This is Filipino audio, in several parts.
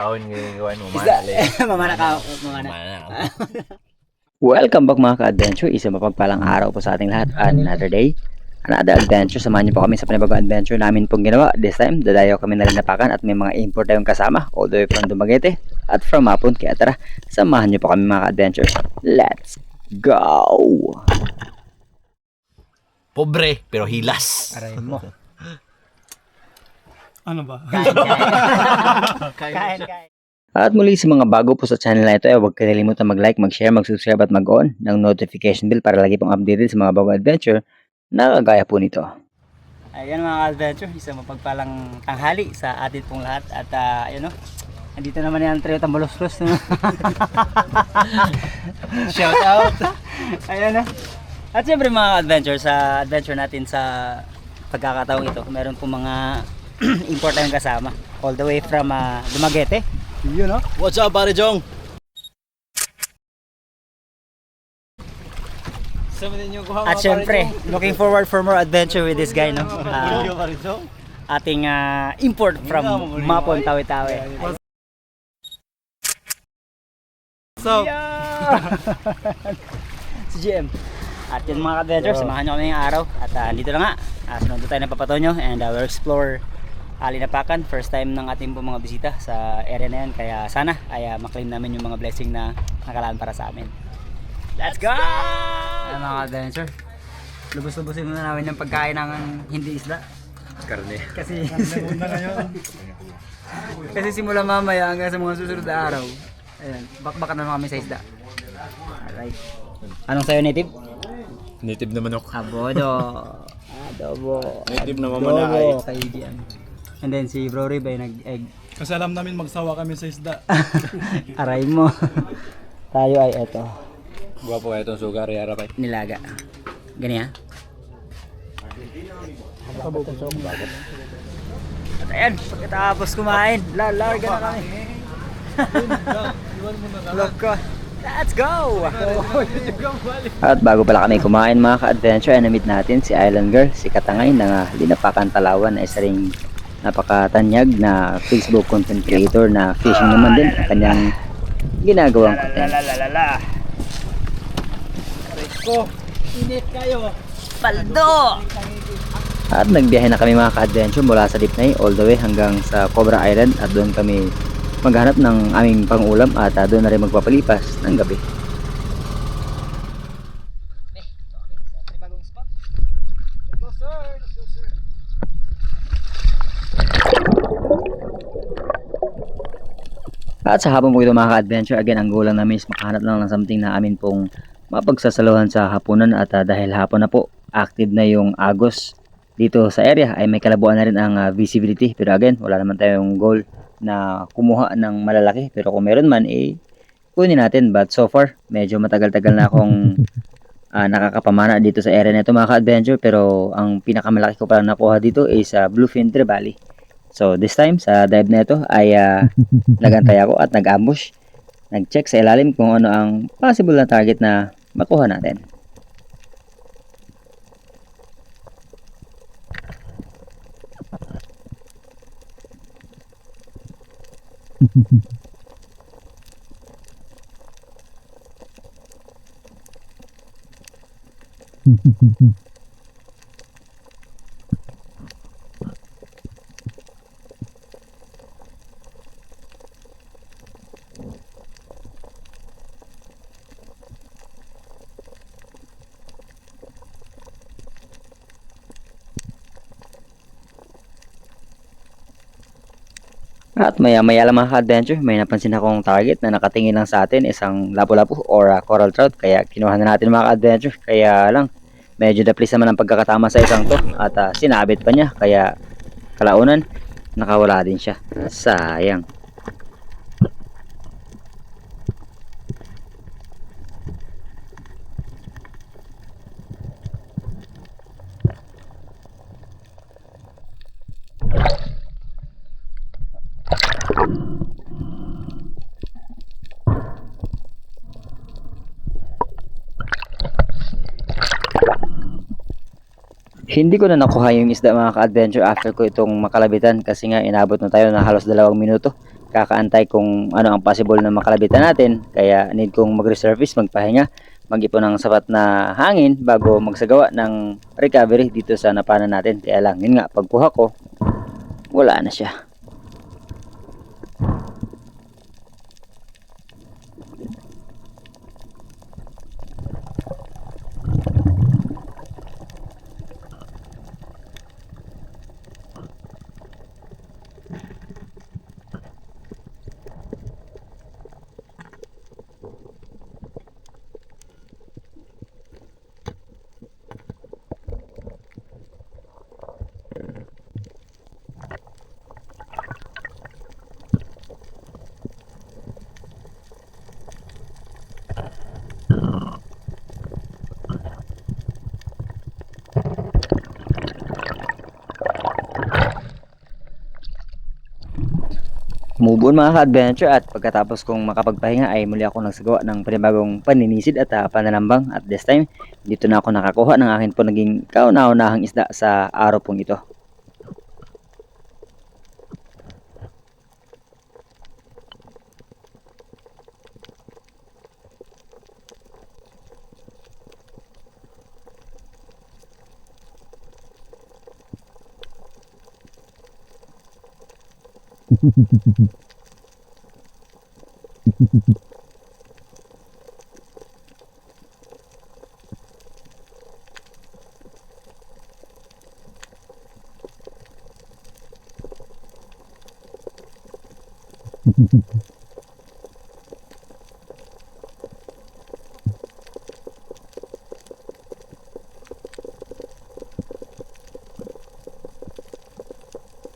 Taon ngayon gawan mo Mamana ka. Mamana. Welcome back mga ka-adventure. Isang mapagpalang araw po sa ating lahat. Another day, another adventure. Samahan niyo po kami sa panibagong adventure namin pong ginawa. This time, dadayo kami na rin napakan at may mga import tayong kasama all the way from Dumaguete at from Mapon. Kaya tara, samahan niyo po kami mga ka-adventure. Let's go! Pobre, pero hilas. Aray mo. Ano ba? Kain. At muli sa mga bago po sa channel na ito, huwag kalimutan mag-like, mag-share, mag-subscribe at mag-on ng notification bell para lagi pong updated sa mga bagong adventure na kagaya po nito. Ayan mga adventure, isang mapagpalang tanghali sa atin pong lahat. At ayun o, andito naman yung trio tambalos-los. Shout out. Ayan o. At siyempre mga adventure, sa adventure natin sa pagkakataong ito, meron pong mga important kasama. All the way from Dumaguete. Yun o. What's up, pare Jong? At syempre, looking forward for more adventure with this guy, no? Ating import from Mapon, Tawi-Tawi. So, Si GM. At yun mga adventure, samahan nyo kami ngayong araw. At dito na nga, sunod tayo ng Papatonyo and we'll explore Alinapakan. First time ng ating po mga bisita sa area na yan. Kaya sana ay maklaim namin yung mga blessing na nakalaan para sa amin. Let's go! Ayan mga adventure, lubos-lubosin muna namin yung pagkain ng hindi isda. Karne. Kasi muna ngayon. kasi simula mamaya hanggang sa mga susunod na araw, ayan, bakbakan na kami sa isda. Alright. Anong sayo, native? Native na manok. Abodo. Adobo. Native na mamanay. Kay GM. And then si Bro Rib ay nag-egg. Kasi alam namin magsawa kami sa isda. Aray mo. Tayo ay eto, Gwapo kayo itong sugar, yara pa. nilaga. Ganyan. At ayan, pagkatapos kumain, lalarga na kami. Loko. Let's go! At bago pala kami kumain mga ka-adventure, ay na-meet natin si Island Girl, si Katangay ng Linapakan, Talawan, na isa ring napakatanyag na Facebook content creator na fishing naman din ang kanyang ginagawang content. Ko, init kayo. Paldo! At nagbiyahe na kami mga ka-adventure mula sa Dipnay all the way hanggang sa Cobra Island at doon kami maghanap ng aming pang-ulam at doon na rin magpapalipas ng gabi. At sa hapon po ito mga ka-adventure, again ang goal lang namin is makahanap lang ng something na amin pong mapagsasaluhan sa hapunan at dahil hapon na po, active na yung agos dito sa area ay may kalabuan na rin ang visibility, pero again wala naman tayong goal na kumuha ng malalaki, pero kung meron man kunin natin. But so far medyo matagal-tagal na akong nakakapamana dito sa area na ito mga ka-adventure, pero ang pinakamalaki ko palang nakuha dito is bluefin trevally. So this time sa dive na ito ay nagantay ako at nag-ambush, nag-check sa ilalim kung ano ang possible na target na makuha natin. At maya-maya lang mga ka-adventure, may napansin akong target na nakatingin lang sa atin, isang lapu-lapu or coral trout. Kaya kinuha na natin mga ka-adventure. Kaya lang, medyo daplis naman ang pagkakatama sa isang to at sinabit pa niya. Kaya kalaunan, nakawala din siya. Sayang. Hindi ko na nakuha yung isda mga ka-adventure after ko itong makalabitan kasi nga inabot na tayo na halos 2 minuto kakaantay kung ano ang possible na makalabitan natin. Kaya need kong mag-resurface, magpahinga, mag-ipon ng sapat na hangin bago magsagawa ng recovery dito sa napana natin. Kaya lang, yun nga, pagkuha ko, wala na siya. Move on mga ka-adventure, at pagkatapos kong makapagpahinga ay muli ako nagsagawa ng panibagong paninisid at pananambang. At this time, dito na ako nakakuha ng akin po naging kauna-unahang isda sa araw pong ito.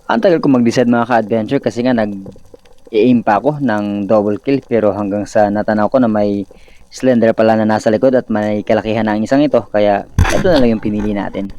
Ang tagal ko mag-decide mga ka-adventure kasi nga nag-i-aim pa ako ng double kill, pero hanggang sa natanaw ko na may slender pala na nasa likod at may kalakihan na ang isang ito, kaya ito na lang yung pinili natin.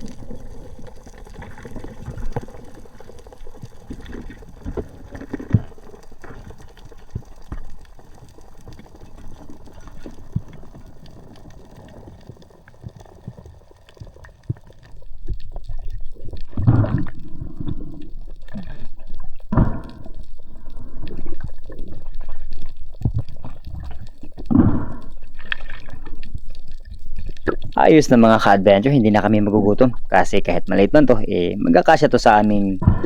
Ayos na mga ka-adventure, hindi na kami magugutom kasi kahit maliit man to, magkakasya to sa aming 5.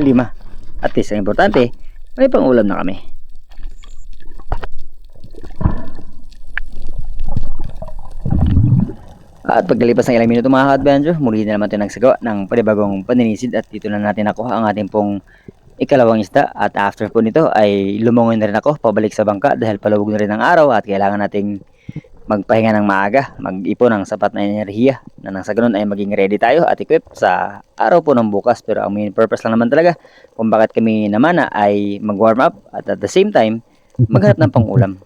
At least ang importante, may pang ulam na kami. At pagkalipas ng ilang minuto mga ka-adventure, muli na naman tayo nagsagawa ng panibagong paninisid, at dito na natin nakuha ang ating pong ikalawang isda. At after po nito ay lumangoy na rin ako pabalik sa bangka dahil palubog na rin ang araw at kailangan nating magpahinga ng maaga, mag-ipon ng sapat na enerhiya na nang sa ganun ay maging ready tayo at equip sa araw po ng bukas. Pero ang main purpose lang naman talaga kung bakit kami naman ay mag-warm up at the same time maghanap ng pang-ulam.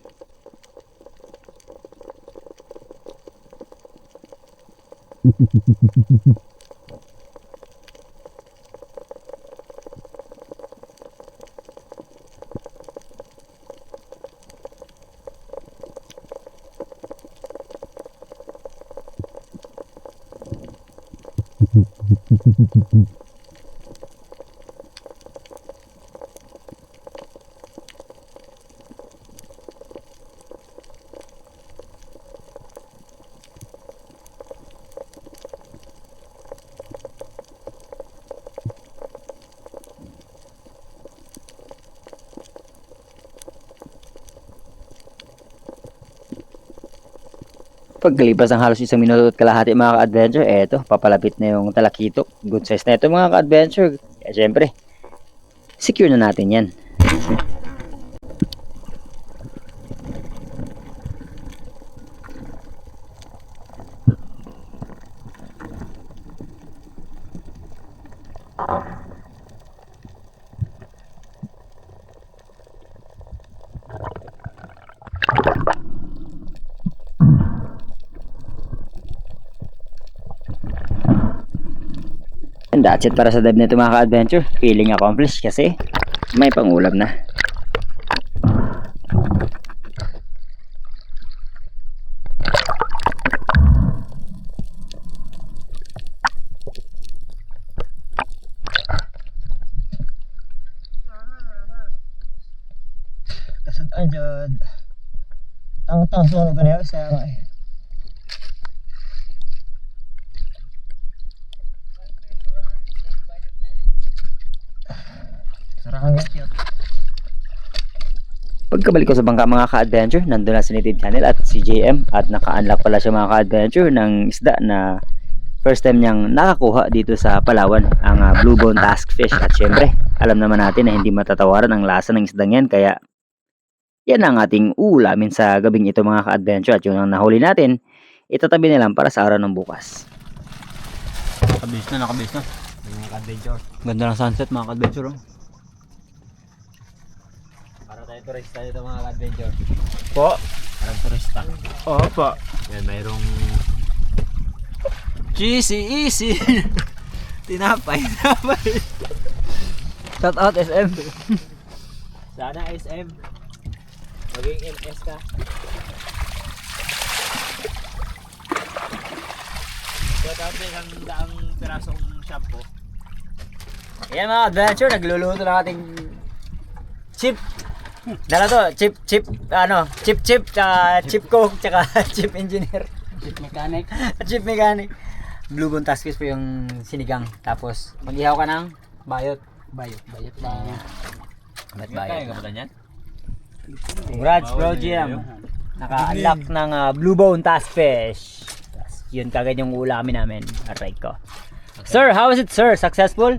Pagkalipas ng halos 1 minuto at kalahati mga ka-adventure, eto, papalapit na yung talakitok. Good size na ito mga ka-adventure. Kaya syempre, secure na natin yan. And that's it para sa dive nito mga ka-adventure. Feeling accomplished kasi may pangulam na. Anjod. Tang sunog na yun sa Sarang yun. Pagkabalik ko sa bangka mga ka-adventure, nandun na si Native Channel at si JM at naka-unlock pala siya mga ka-adventure ng isda na first time niyang nakakuha dito sa Palawan, ang blue bone task fish. At syempre, alam naman natin na hindi matatawaran ang lasa ng isdang yan, kaya yan ang ating ulamin sa gabing ito mga ka-adventure. At yun ang nahuli natin, itatabi na lang para sa araw ng bukas. Nakabilis na mga ka-adventure. Ganda ng sunset mga ka-adventure. Oh. Para tayo turista dito mga ka-adventure. Po. Parang turista. Opo. Yan, mayroong easy. Tinapay. Shout out SM. Sana SM. Maging MS ka. Shout out din ang daang pirasong shampoo. Ayan mga adventure, nagluluto ng ating chip. Dala to, chip, chip cook, tsaka chip engineer. Chip mechanic. Chip mechanic. Blue bone task fish po yung sinigang. Tapos, mag-ihaw ka ng bayot. Bayot lang. Bayot lang. Congrats bro, Jim. Naka-unlock ng blue bone task fish. Yun kagad yung ulamin namin. Aray ko. Okay. Sir, how is it sir? Successful?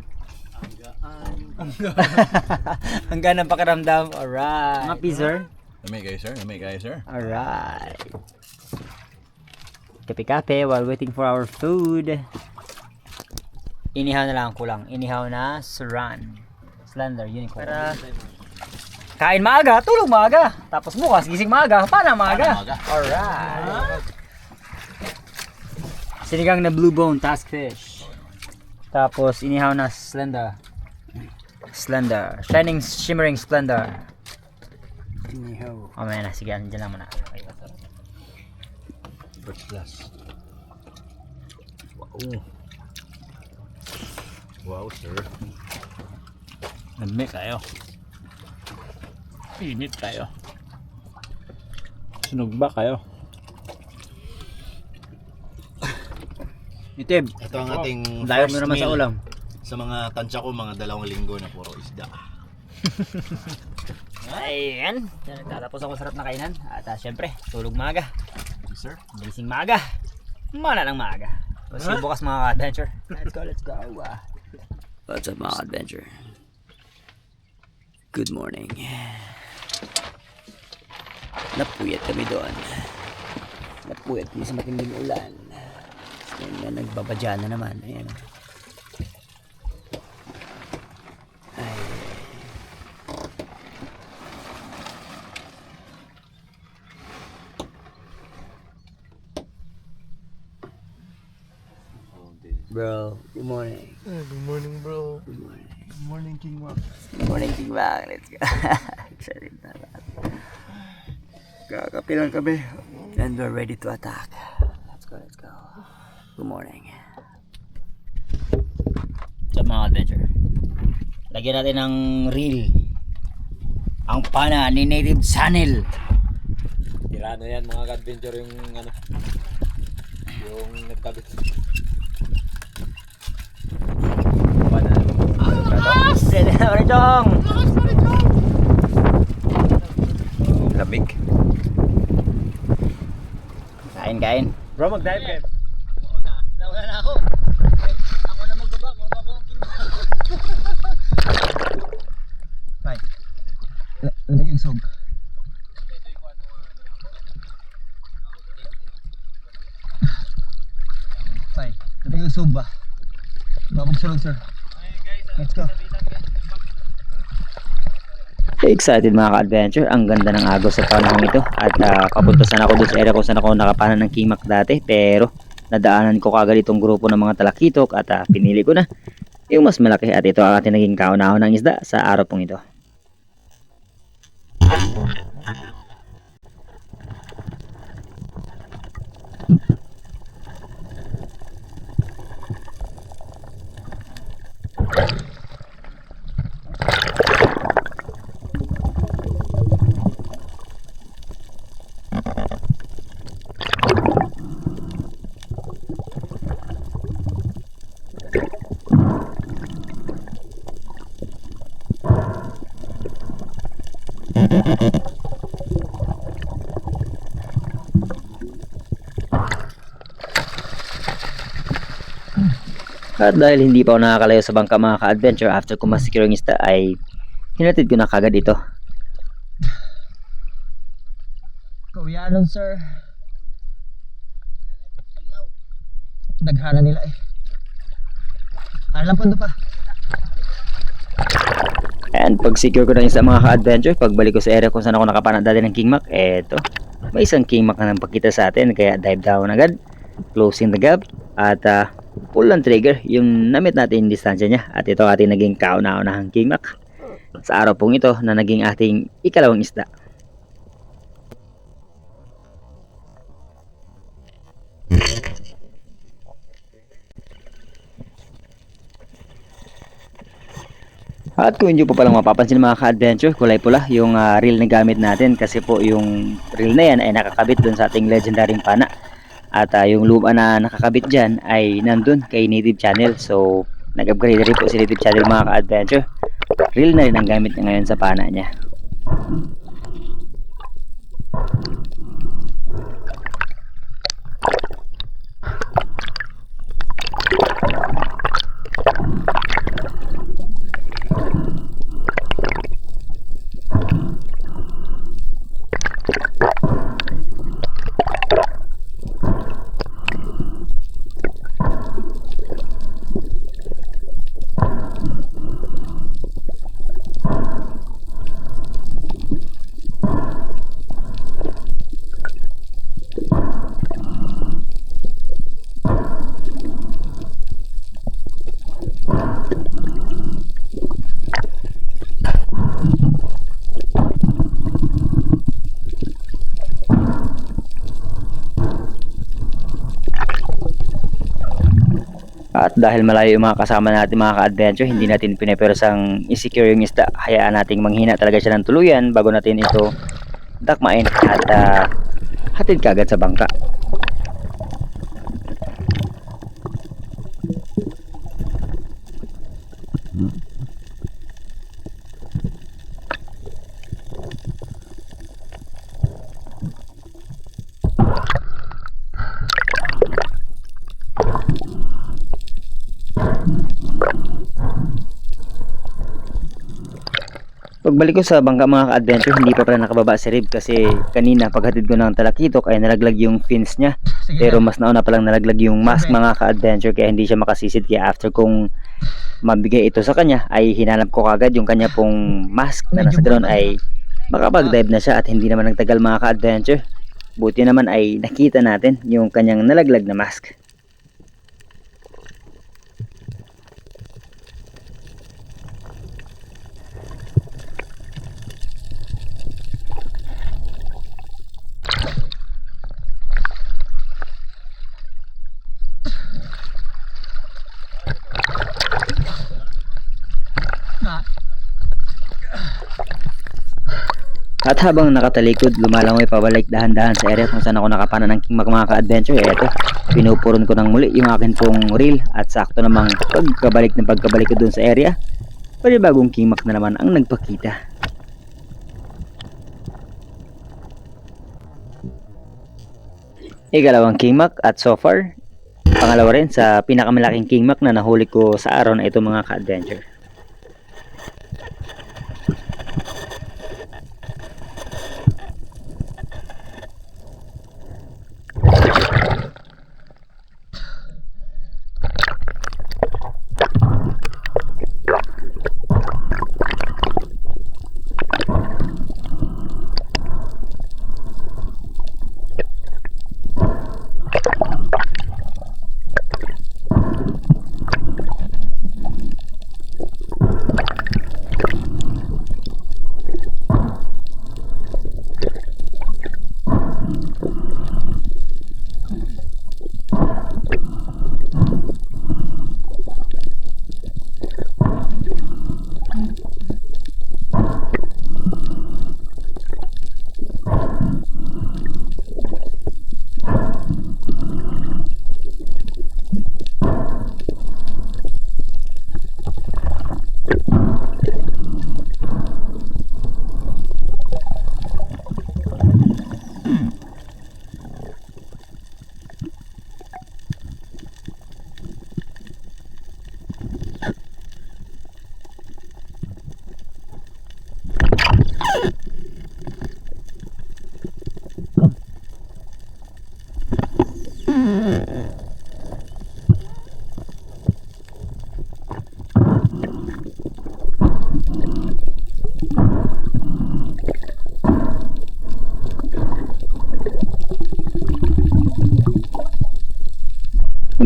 Hanggang ng pakiramdam. Alright. Happy sir? Namay kayo sir. Alright. Kape-kape while waiting for our food. Inihaw na lang kulang. Inihaw na suran. Slender, unicorn. Para kain maaga, tulog maaga. Tapos bukas, gising maaga, pana maaga. Alright. Sinigang na blue bone task fish. Tapos inihaw na slender. Shining shimmering splendor. Inihaw. Mamaya na, sige, andyan lang muna. First class. Wow sir. Nagme kayo. Init kayo. Sunog ba kayo? Itib. Ito ang ating Layo first mo naman meal sa ulam. sa mga tansya ko, mga 2 linggo na puro isda. Ayan. Tatapos ako sarap na kainan. At syempre, tulog maaga. Yes, sir. Gising maaga. Mana ng maaga. Kasi bukas mga adventure. Let's go. What's up mga adventure? Good morning. Napuyat kami doon. Napuyat kami sa matinding ulan. Ayan, nagbabadya na naman. Ayan. Ay. Bro, good morning. Good morning, bro. Good morning. Good morning, King Wak. Good morning, King Bang. Let's go. Excited na lahat. Kakapi lang kami. And we're ready to attack. Let's go. Good morning. Sa mga adventure. Lagyan natin ng reel. Ang pana ni Native Channel. Tirano yan mga ka-adventure yung ano. Yung nagkabit. Marichong! Lamig. Kain. Bro, mag-dive kayo. Nauna na ako. Ako na magbaba. Bye. Naging sub. Bye. Naging sub ba? Babag sulog sir. Let's go. Excited mga ka-adventure. Ang ganda ng agos sa panahon ito. At papunta sana ako doon sa area kung saan ako nakapanan ng kimak dati. Pero nadaanan ko kagad itong grupo ng mga talakitok. At pinili ko na yung mas malaki. At ito ang ating naging kauna-una ng isda sa araw pong ito. At dahil hindi pa ako nakakalayo sa bangka mga ka-adventure, after ko ma-secure yung isda ay hinatid ko na kagad ito. Kawiyanon sir. Daghana nila eh. Alam po pa. And pag secure ko na isda mga ka-adventure, pagbalik ko sa area kung saan ako nakapanat dati ng King Mac, eto, may isang King Mac na nagpakita sa atin, kaya dive down agad, closing the gap, at pull ang trigger yung namit natin yung distansya niya. At ito ating naging kauna-unahang King Mac sa araw pong ito na naging ating ikalawang isda. At kung hindi po palang mapapansin mga ka-adventure, kulay pula yung reel na gamit natin kasi po yung reel na yan ay nakakabit dun sa ating legendary pana. At yung luma na nakakabit dyan ay nandun kay Native Channel. So nag-upgrade rin po si Native Channel mga ka-adventure. Reel na rin ang gamit niya ngayon sa pana niya. At dahil malayo yung mga kasama natin mga ka-adventure, hindi natin pinaperasang i-secure yung isda. Hayaan nating manghina talaga siya ng tuluyan bago natin ito dakmain at hatid kagad sa bangka. Pagbalik ko sa bangka mga ka-adventure, hindi pa pala nakababa si Rib kasi kanina paghatid ko ng talakitok ay nalaglag yung fins niya. Pero mas nauna palang nalaglag yung mask mga ka-adventure kaya hindi siya makasisid. Kaya after kong mabigay ito sa kanya ay hinanap ko kagad yung kanya pong mask na nasa ganoon ay makapag-dive na siya. At hindi naman nagtagal mga ka-adventure, buti naman ay nakita natin yung kanyang nalaglag na mask. At habang nakatalikod, lumalangoy pabalik dahan-dahan sa area kung saan ako nakapana ng King Mac mga ka-adventure. Eto, pinupuron ko ng muli yung akin pong reel at sakto namang pagkabalik ko dun sa area, panibagong King Mac na naman ang nagpakita. Ikalawang King Mac at so far, pangalawa rin sa pinakamalaking King Mac na nahuli ko sa araw na ito mga ka-adventure.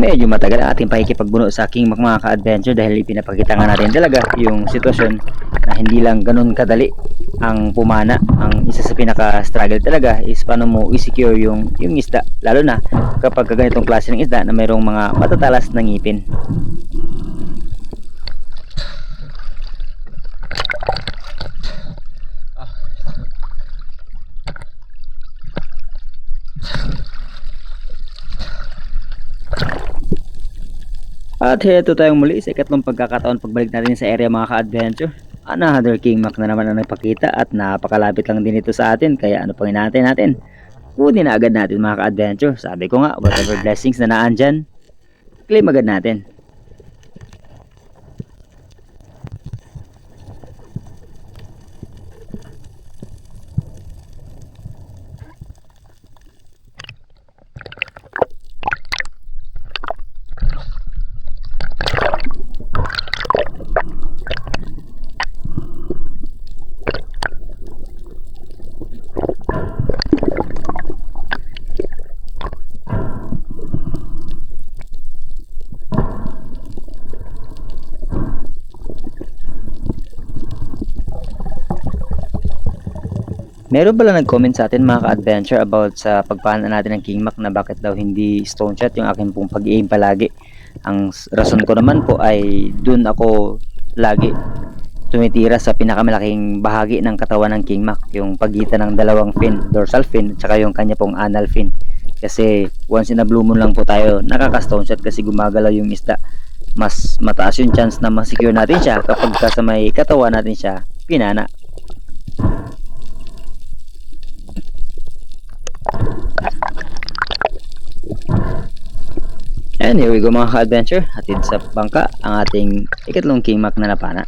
medyo matagal ang ating pakikipagbuno sa King Mac mga ka-adventure dahil ipinapakita nga natin talaga yung sitwasyon na hindi lang ganun kadali ang pumana. Ang isa sa pinaka-struggle talaga is paano mo i-secure yung isda, lalo na kapag ganitong klase ng isda na mayroong mga matatalas na ngipin. At heto tayong muli sa ikatlong pagkakataon pagbalik natin sa area mga ka-adventure. Another King Mac na naman ang nagpakita at napakalapit lang din ito sa atin, kaya ano pang inaantay natin? Kunin na agad natin mga ka-adventure. Sabi ko nga, whatever blessings na naan dyan, claim agad natin. Meron pala nag-comment sa atin mga ka-adventure about sa pagpana natin ng King Mac na bakit daw hindi stone shot yung akin pong pag-aim palagi. Ang rason ko naman po ay dun ako lagi tumitira sa pinakamalaking bahagi ng katawan ng King Mac, yung pagitan ng dalawang fin, dorsal fin at saka yung kanya pong anal fin. Kasi once in a blue moon lang po tayo nakaka-stone shot kasi gumagalaw yung isda. Mas mataas yung chance na ma-secure natin siya kapag sa may katawan natin siya pinana. And here we go mga ka-adventure, hatid sa bangka ang ating ikatlong King Mac na napana.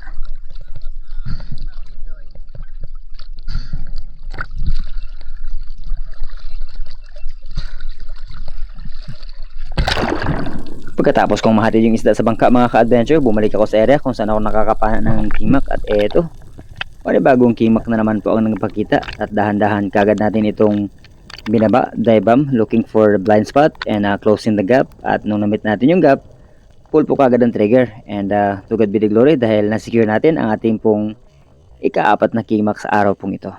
Pagkatapos kong mahatid yung isda sa bangka mga ka-adventure, bumalik ako sa area kung saan ako nakakapana ng King Mac at eto, panibagong King Mac na naman po ang nagpakita at dahan-dahan kagad natin itong binaba, dive bomb, looking for blind spot and closing the gap. At nung na-meet natin yung gap, pull po kagad ang trigger and to God be the glory dahil na-secure natin ang ating pong ika-4 na King Mac sa araw pong ito.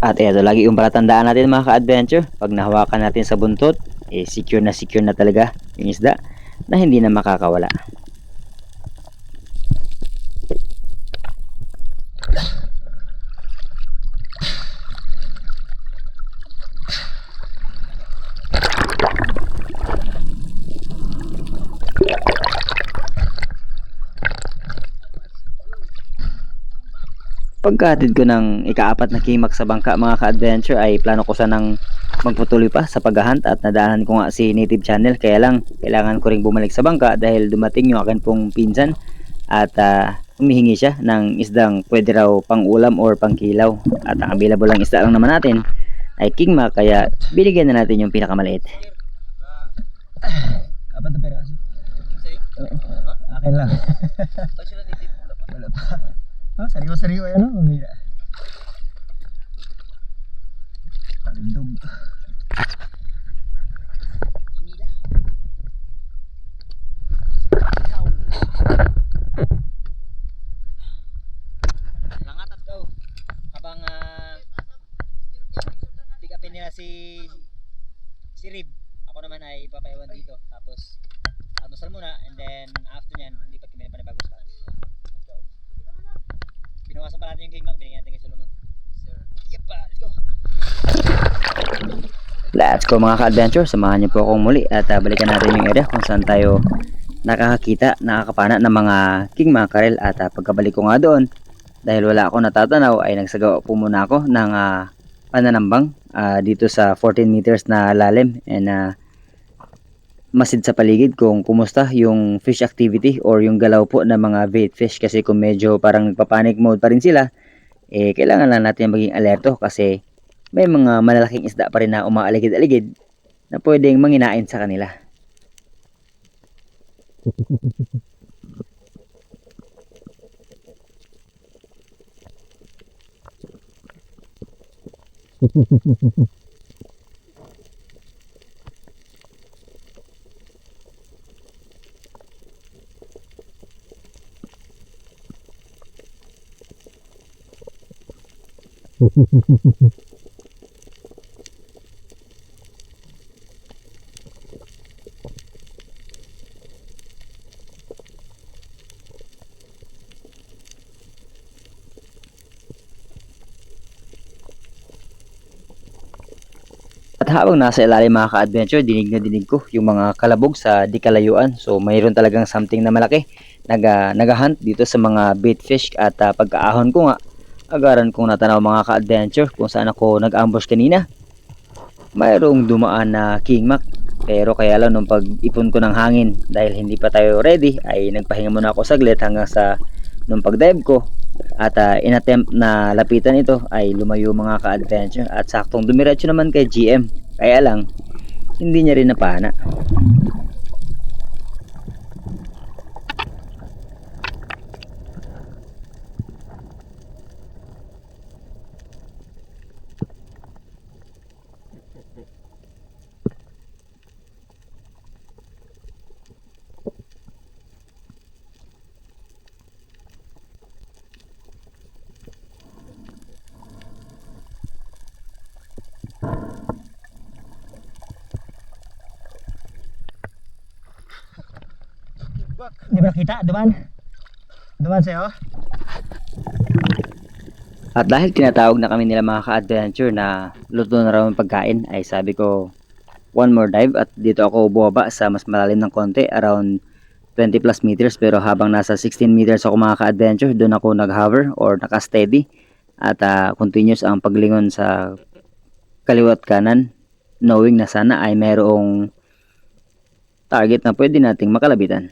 At eto, lagi yung palatandaan natin mga ka-adventure, pag nahawakan natin sa buntot, secure na talaga yung isda na hindi na makakawala. Pagkahatid ko ng ika-4 na King Mac sa bangka mga ka-adventure ay plano ko sanang magpatuloy pa sa paghahunt at nadaanan ko nga si Native Channel, kaya lang kailangan ko ring bumalik sa bangka dahil dumating yung akin pong pinsan at humihingi siya ng isdang pwede raw pang ulam or pang kilaw, at ang available lang isda lang naman natin ay King Mac, kaya binigyan na natin yung pinakamaliit. Apat na peraso? Akin lang. Wala pa. Oh, sariwa-sariwa yan, oh. Umira. Talindog. Langatat daw. Habang pick upin nila si Rib. Ako naman ay papayawan dito. Tapos almusal muna, and then after nyan, lipat kami ng panibagong spot. Let's go. Binawasan pa natin yung King Mac, binigyan natin kay Solomon. Sir. Yep, let's go. Let's go mga ka-adventure, samahan niyo po akong muli at balikan natin yung area kung saan tayo nakakakita, nakakapana ng mga king mackerel. At pagkabalik ko nga doon, dahil wala ako natatanaw, ay nagsagawa po muna ako ng pananambang dito sa 14 meters na lalim, and masid sa paligid kung kumusta yung fish activity or yung galaw po ng mga bait fish, kasi kung medyo parang nagpa-panic mode pa rin sila, kailangan lang natin maging alerto kasi may mga malalaking isda pa rin na umaaligid-aligid na pwedeng manginain sa kanila. At habang nasa ilalim mga ka-adventure, dinig na dinig ko yung mga kalabog sa di kalayuan. So mayroon talagang something na malaki nag-hunt dito sa mga bait fish. At pagkaahon ko nga, agaran kong natanaw mga ka-adventure kung saan ako nag-ambush kanina. Mayroong dumaan na King Mac, pero kaya lang nung pag-ipon ko ng hangin dahil hindi pa tayo ready, ay nagpahinga muna ako saglit hanggang sa nung pag-dive ko. At inattempt na lapitan ito ay lumayo mga ka-adventure, at saktong dumiretso naman kay GM, kaya lang hindi niya rin napana. Hindi ba nakita? Duman sa'yo? At dahil tinatawag na kami nila mga ka-adventure na luto na raw ang pagkain, ay sabi ko one more dive, at dito ako bumaba sa mas malalim ng konti, around 20 plus meters. Pero habang nasa 16 meters ako mga ka-adventure, doon ako nag-hover or naka-steady, at continuous ang paglingon sa kaliwat kanan, knowing na sana ay mayroong target na pwede nating makalabitan.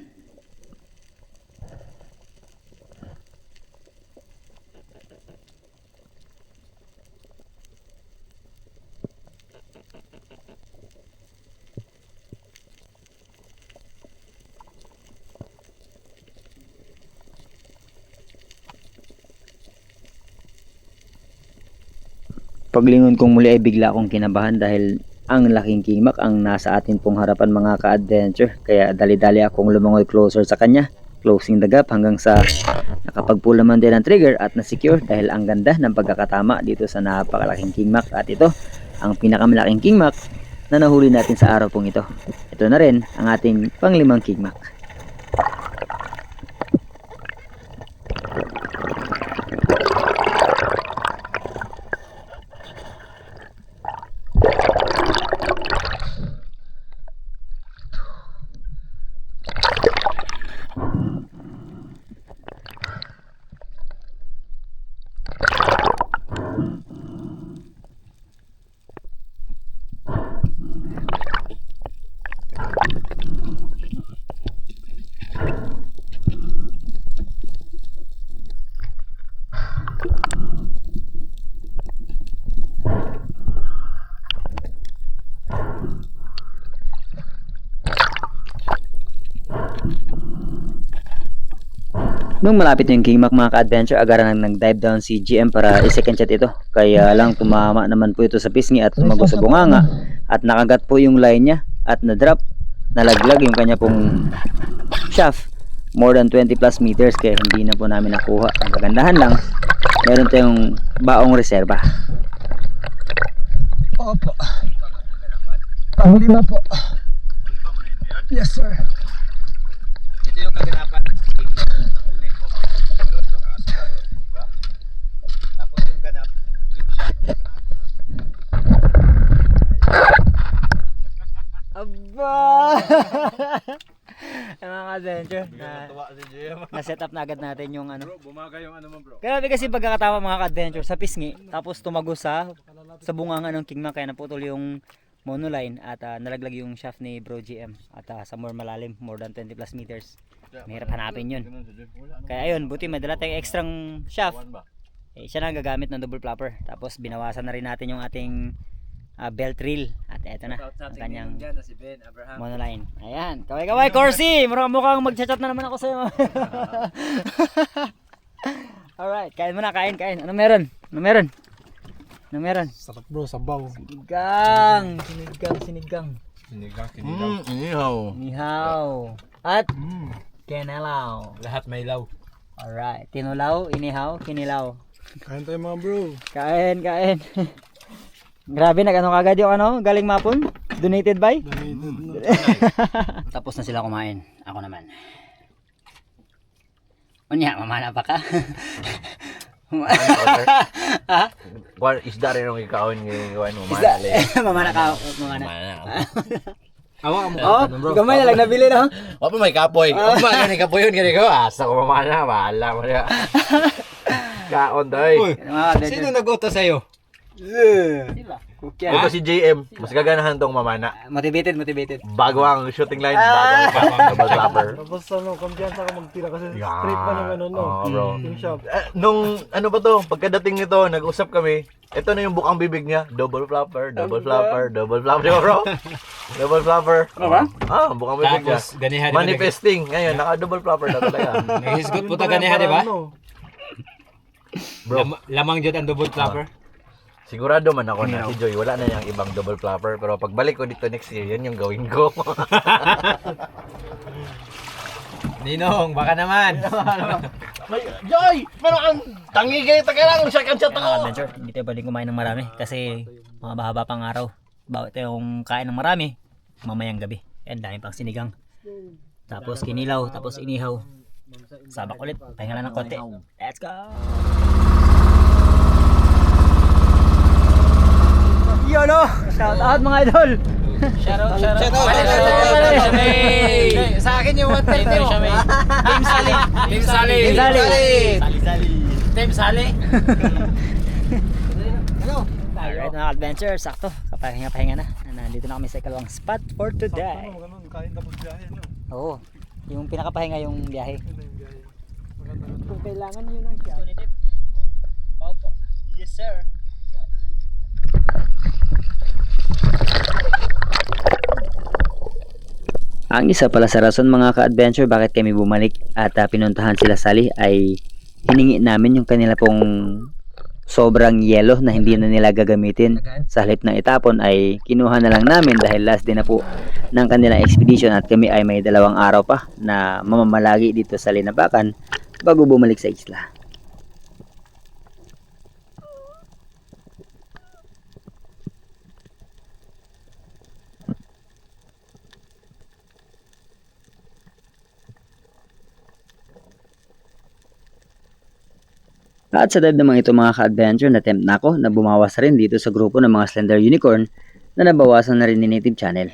Paglingon kong muli ay bigla akong kinabahan dahil ang laking King Mac ang nasa atin pong harapan mga ka-adventure, kaya dali-dali akong lumangoy closer sa kanya, closing the gap hanggang sa nakapagpula man din ang trigger at na-secure dahil ang ganda ng pagkakatama dito sa napakalaking King Mac. At ito ang pinakamalaking King Mac na nahuli natin sa araw pong ito. Ito na rin ang ating panglimang King Mac. Nung malapit na yung King Mac mga ka-adventure, agara nang nag-dive down si GM para i-second shot ito. Kaya lang tumama naman po ito sa pisngi at tumago sa bunganga at nakagat po yung line niya at na-drop, nalaglag yung kanya pong shaft. More than 20 plus meters kaya hindi na po namin nakuha. Ang kagandahan lang, meron tayong baong reserba. Opo. Pang-5 po. Yes, sir. Ito yung kaganapan. Tapos yung ganap. Aba! Mga adventure na set up na agad natin yung ano. Bro, bumaga yung ano mo bro. Grabe kasi pagkakatawa mga adventure sa pisngi tapos tumago sa bunganga ng King Mac kaya naputol yung monoline at nalaglag yung shaft ni Bro GM at sa more malalim, more than 20 plus meters. Mahirap hanapin yun. Kaya ayun, buti may dala tayong extrang shaft. Siya na ang gagamit ng double flapper. Tapos binawasan na rin natin yung ating belt reel at eto na ang kanyang monoline. Ayan, kaway Corsi, mukhang magchat-chat na naman ako sa'yo. Alright, kain muna, kain. Ano meron? Sarap bro, sabaw. Sinigang. Inihaw. At kenelaw. Lahat may law. Alright, tinulaw, inihaw, kinilaw. Kain tayo mga bro. Kain. Grabe, nag-ano kagad yung ano, galing mapon? Donated by? Tapos na sila kumain. Ako naman. Unya, mamana pa ka? Isda rin ang ikawin ngayon mo. Mamana ka. Awa mo. Oh, gamay na lang nabili na. Wala pa may kapoy. Wala pa may kapoy yun. Ganito. Asa ko mamana. Bahala mo niya. Kaon doy. Sino nag-utos sa'yo? Sila. Ito si JM. Mas gaganahan tong mamana. Motivated. Bago ang shooting line. Bago ang double flapper. Tapos kumpiyansa ka magtira kasi straight pa ng ano, no? Bro. Yung shop. Nung ano ba to, pagkadating nito, nag-usap kami. Ito na yung bukang bibig niya. Double flapper. Di ba bro? Double flapper. Bukang bibig niya. Tapos, ganihan. Manifesting. Ngayon, naka-double flapper na talaga. May hisgot po ta ganihan, di ba? Bro. Lamang dyan ang double flapper. Sigurado man ako na si Joy, wala na niyang ibang double flapper. Pero pagbalik ko dito next year, yan yung gawin ko. Ninong, baka naman. Joy! Pero ang tangi kayo, tagalang second shot ako! Adventure, hindi tayo pwedeng kumain ng marami kasi mga bahaba pang araw. Bawat tayong kain ng marami, mamayang gabi. Yan, dami pang sinigang. Tapos kinilaw, tapos inihaw. Sabak ulit, pahinga lang ng konti. Let's go! Yo no! Shout out mga idol! Shout out. Sa akin yung 110 mo. Team Sally. Alright mga adventure, sakto. Kapahinga na. Nandito na kami sa ikalawang spot for today. Ganun, kain tapos biyahe, no? Oo, yung pinakapahinga yung biyahe. Yun na yung biyahe. Maganda. Kung kailangan nyo ng shot. Opo. Yes sir. Ang isa pala sa rason mga ka-adventure bakit kami bumalik at pinuntahan sila Sally ay hiningi namin yung kanila pong sobrang yelo na hindi na nila gagamitin. Sa halip ng itapon ay kinuha na lang namin dahil last day na po ng kanilang expedition at kami ay may 2 araw pa na mamamalagi dito sa Linabacan bago bumalik sa isla. At sa dive naman ito mga ka-adventure, na-tempt na ako na bumawas rin dito sa grupo ng mga Slender Unicorn na nabawasan na rin ni Native Channel.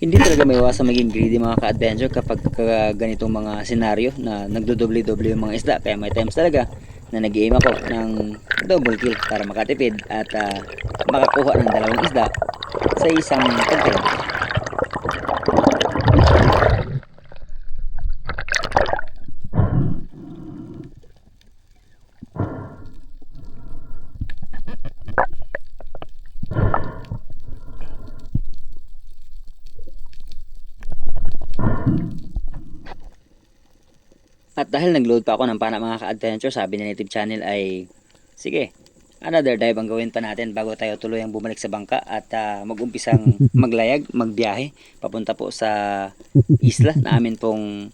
Hindi talaga may iwasan maging greedy mga ka-adventure kapag ganitong mga senaryo na nagdodoble-doble yung mga isda. Kaya may times talaga na nag-aim ako ng double kill para makatipid at makakuha ng dalawang isda sa isang container. At dahil nag-load pa ako ng pana mga ka-adventure, sabi ni Native Channel ay, sige, another dive ang gawin pa natin bago tayo tuluyang bumalik sa bangka at mag-umpisang maglayag, magbiyahe, papunta po sa isla na amin pong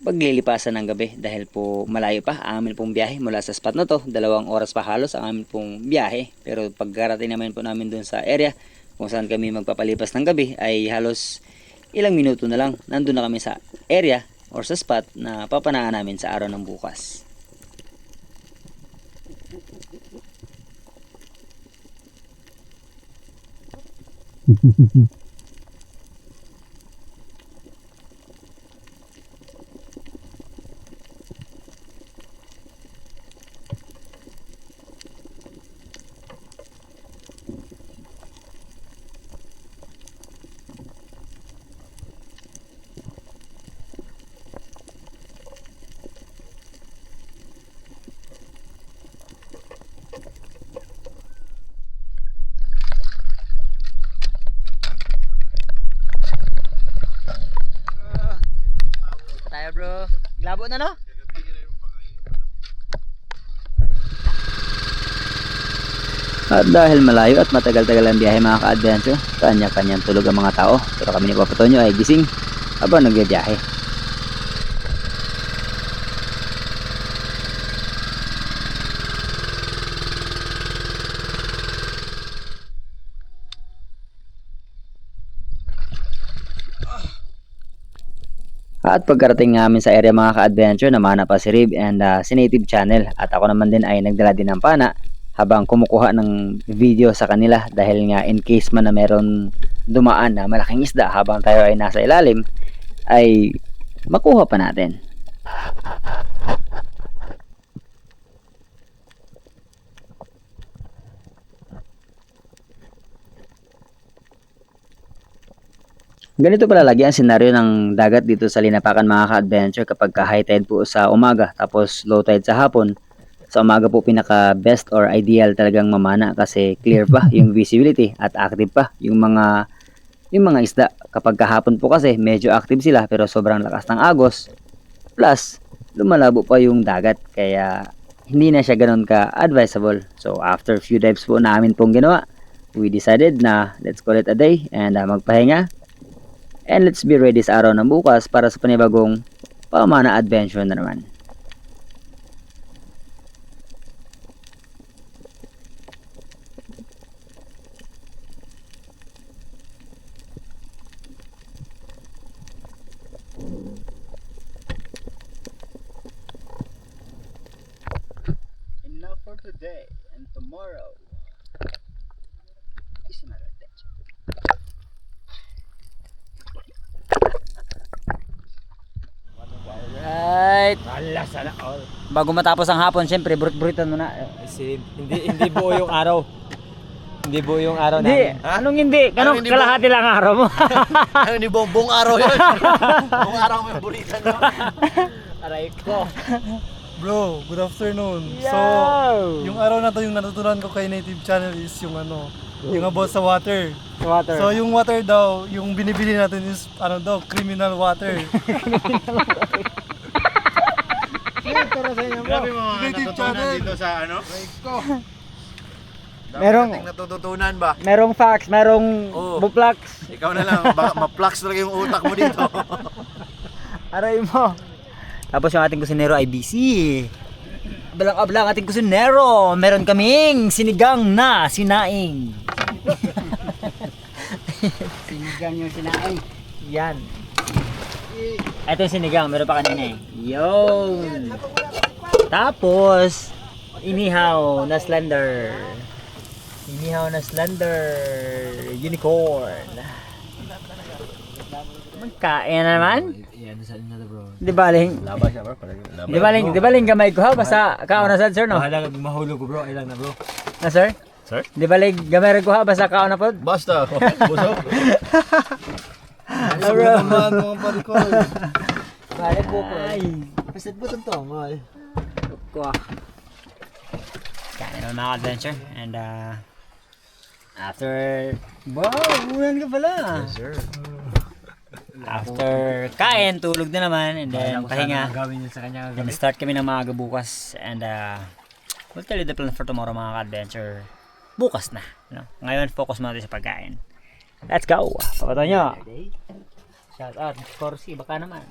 paglilipasan ng gabi dahil po malayo pa ang amin pong biyahe mula sa spot na to. 2 oras pa halos ang amin pong biyahe, pero pagkarating naman po namin dun sa area kung saan kami magpapalipas ng gabi ay halos ilang minuto na lang nandun na kami sa area or sa spot na papanaan namin sa araw ng bukas. Tayo bro, labo na no? At dahil malayo at matagal-tagal ang biyahe mga ka-adventure, kanya-kanyang tulog ang mga tao. Pero kami ni Papa Tonyo ay gising habang nagbiyahe. At pagkarating namin sa area mga ka-adventure, namana pa si Rib and si Native Channel. At ako naman din ay nagdala din ng pana habang kumukuha ng video sa kanila dahil nga in case man na meron dumaan na malaking isda habang tayo ay nasa ilalim ay makuha pa natin. Ganito pala lagi ang senaryo ng dagat dito sa Linapakan mga ka-adventure kapag high tide po sa umaga tapos low tide sa hapon. Sa umaga po pinaka best or ideal talagang mamana kasi clear pa yung visibility at active pa yung mga isda. Kapag kahapon po kasi medyo active sila pero sobrang lakas ng agos plus lumalabo pa yung dagat kaya hindi na siya ganoon ka advisable. So after few dives po namin pong ginawa, we decided na let's call it a day and magpahinga. And let's be ready sa araw ng bukas para sa panibagong pamana adventure na naman. Enough for today and tomorrow is another adventure. Alright. Sana all. Bago matapos ang hapon, syempre brut-brutan mo na. Kasi hindi buo yung araw. Hindi buo yung araw Hindi, namin. anong hindi? Anong hindi Kalahati lang ang araw mo. Ano ni buong araw yun? Buong araw mo yung bulitan no? Aray ko. Bro, good afternoon. Yo! So, yung araw na to yung natutunan ko kay Native Channel is yung yung about sa water. Water. So, yung water daw, yung binibili natin is criminal water. Grabe mga Native natutunan Channel. dito sa Merong- Dating natututunan ba? Merong facts, merong Oo. buplaks. Ikaw na lang, baka ma-flux talaga yung utak mo dito. Aray mo. Tapos yung ating kusinero ay busy. Ablang-ablang ating kusinero. Meron kaming sinigang na sinaing. Sinigang yung sinaing. Yan. Ito yung sinigang, meron pa kanina eh. Yun. Tapos, inihaw na slender. Inihaw na slender. Unicorn. Magkain na naman. Yan sa inyo na bro. Di baling. Laban siya bro. Di baling gamay ko ha basta kaon na sad sir no. Bahala kag mahulog ko bro, ilang na bro. Na sir? Sir? Di baling gamay ko ha basta kaon na pod. Basta. Busog. Hello bro. Naman mga pare ko. Balik po po. Ay. Pasit mo tong tong, ay. Kuha. Kain naman mga adventure and after ulan ka pala. Yes sir. After kain, tulog na naman and then pahinga. Gawin yun sa kanya Then start kami ng maaga bukas and we'll tell you the plan for tomorrow mga ka-adventure. Bukas na. No? Ngayon, focus muna tayo sa pagkain. Let's go! Papato nyo! Shout out, Corsi, baka naman.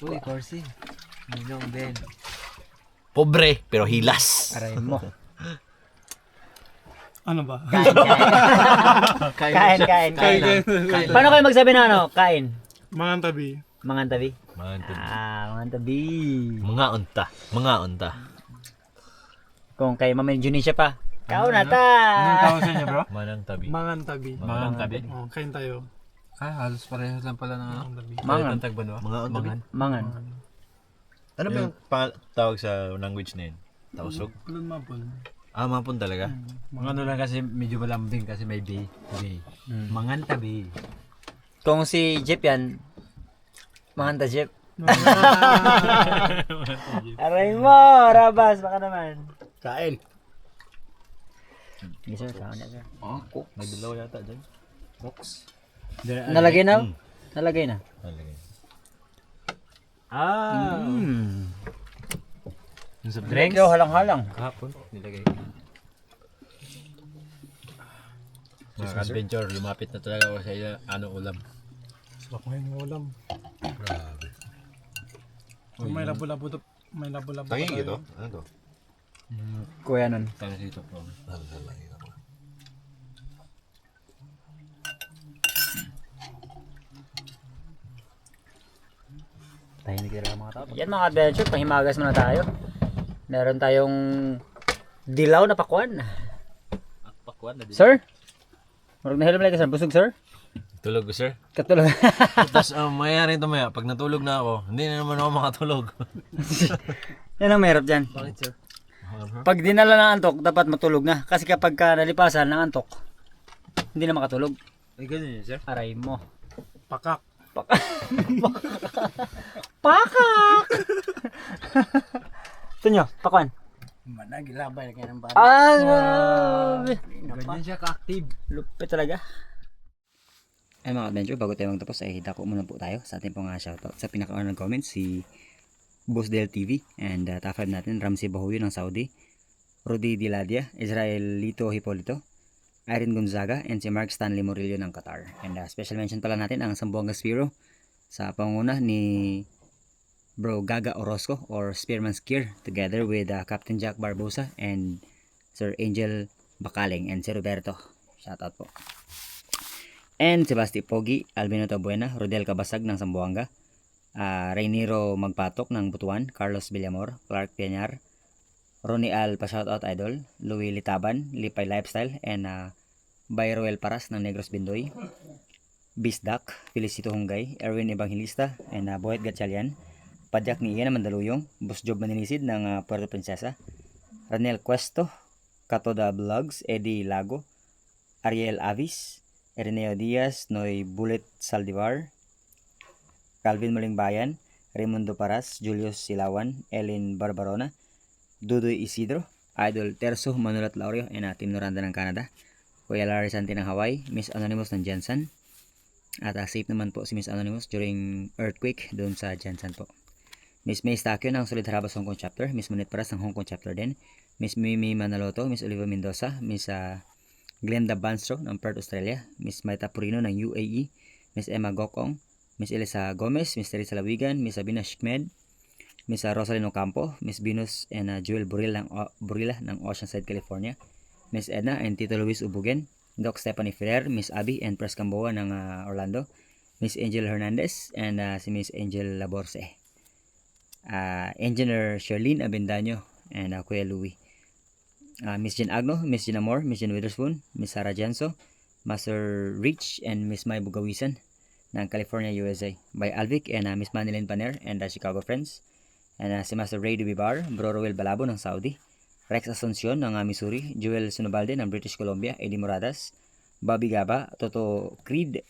Uy, Corsi. Minong din. Pobre pero hilas. Aray mo. Ano ba? Kain. Paano kayo magsabi na ano? Kain. Mga tabi. Mangan tabi. Mga Mangan tabi. unta. Kung kay Mama Junisha pa. Kao na ta! Anong tawag sa inyo bro? Manang tabi. Mangan tabi. Mangang tabi. Oh, kain tayo. Halos parehas lang pala ng ano. Mangan. Tagban ba? Mga unta. Mangan. Ano ba yung tawag sa language na yun? Tausog? Pulan mapon. Mapon talaga. Mga ano lang kasi medyo malambing kasi may B. Mangan tabi. Kung si Jeep yan, Mangan ta Jeep. Aray mo! Rabas! Baka naman. Kain. Yes sir, kaon na sir. May dalaw yata dyan. Box. Nalagay na? Nalagay na. Yung sa Drinks? Halang-halang. kahapon nilagay. Mga adventure, lumapit na talaga ako sa ulam. Sarap ngayon ng ulam. Grabe. May labo-labo to. May labo-labo. Tanging ito? Ano to? Kuya nun. Tayo dito. Tahimik talaga mga tao. Yan mga adventure, pahimagas muna tayo. Meron tayong dilaw na pakwan. Pakwan na din. Sir? Marag na hilom lagi sir. Busog sir? Tulog ko sir. Katulog. Tapos mayayari ito maya, pag natulog na ako, hindi na naman ako makatulog. Yan ang mahirap dyan. Bakit sir? Pag dinala ng antok, dapat matulog na. Kasi kapag ka nalipasan ng antok, hindi na makatulog. Ay ganun yun sir? Aray mo. Pakak. Pakak! Ito nyo, pakwan. Managilabay na kayo ng bata. Grabe. Ganyan siya ka-active. Lupit talaga. Ay mga adventure, bago tayo magtapos ay dako muna po tayo sa ating pong shoutout. Sa pinaka-unang comment, si Boss Del TV and top 5 natin, Ramsey Bahuyo ng Saudi, Rudy Diladia, Israel Lito Hipolito, Irene Gonzaga, and si Mark Stanley Murillo ng Qatar. And special mention pala natin ang Sambuanga Spiro sa panguna ni Bro Gaga Orozco or Spearman's Gear together with Captain Jack Barbosa and Sir Angel Bakaling and si Roberto. Shoutout po. And si Basti Pogi, Albino Tabuena, Rodel Kabasag ng Sambuanga, Rainiro Magpatok ng Butuan, Carlos Villamor, Clark Pianyar, Ronnie Al pa-shoutout idol, Louie Litaban, Lipay Lifestyle, and Bayroel Paras ng Negros Bindoy, Bisdak, Felicito Hungay, Erwin Evangelista, and Boyet Gatchalian, Padyak ni Ian Mandaluyong, Boss Job Manilisid ng Puerto Princesa, Ranel Cuesto, Katoda Vlogs, Eddie Lago, Ariel Avis, Erineo Diaz, Noy Bullet Saldivar, Calvin Malingbayan, Raimundo Paras, Julius Silawan, Ellen Barbarona, Dudoy Isidro, Idol Terso Manulat Laurio, and Team Noranda ng Canada, Kuya Larry Santi ng Hawaii, Miss Anonymous ng Jensen, at safe naman po si Miss Anonymous during earthquake doon sa Jensen po. Miss May Stakyo ng Solid Harabas Hong Kong Chapter, Miss Monet Paras ng Hong Kong Chapter din, Miss Mimi Manaloto, Miss Oliva Mendoza, Miss Glenda Banstro ng Perth, Australia, Miss Maita Purino ng UAE, Miss Emma Gokong, Miss Elisa Gomez, Miss Teresa Lawigan, Miss Sabina Shikmed, Miss Rosalyn Ocampo, Miss Venus and Joel Burila ng Oceanside, California, Miss Edna and Tito Luis Ubugen, Doc Stephanie Ferrer, Miss Abby and Pres Camboa ng Orlando, Miss Angel Hernandez and si Miss Angel Laborse, Engineer Sherlyn Abendaño and Kuya Louie, Miss Jen Agno, Miss Jen Amor, Miss Jen Witherspoon, Miss Sarah Janso, Master Rich and Miss Mai Bugawisan, ng California, USA by Alvic and Miss Manilyn Paner and Chicago friends. And si Master Ray Dubibar, Bro Roel Balabo ng Saudi, Rex Asuncion ng Missouri, Joel Sunobalde ng British Columbia, Eddie Moradas, Bobby Gaba, Toto Creed,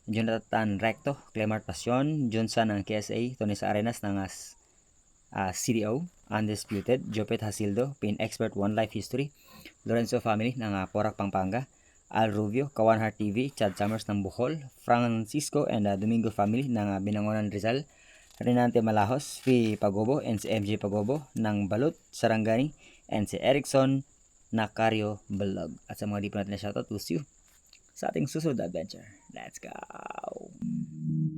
Jonathan Recto, Clemart Pasion, Johnson ng KSA, Tony Sa Arenas ng CDO, Undisputed, Jopet Hasildo, Pain Expert One Life History, Lorenzo Family ng Porac, Pampanga, Al Rubio, Kawan Heart TV, Chad Summers ng Bohol, Francisco and Domingo Family ng Binangonan Rizal, Renante Malahos, Fi Pagobo and si MJ Pagobo ng Balut, Sarangani, and si Erickson Nakario Vlog. At sa mga di po natin na shoutout, we'll see you sa ating susunod na adventure. Let's go!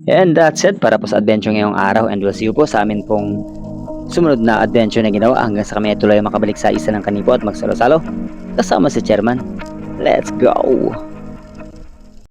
And that's it para po sa adventure ngayong araw, and we'll see you po sa amin pong sumunod na adventure na ginawa hanggang sa kami ay tuloy makabalik sa isa ng kanipo at magsalo-salo kasama si Chairman. Let's go!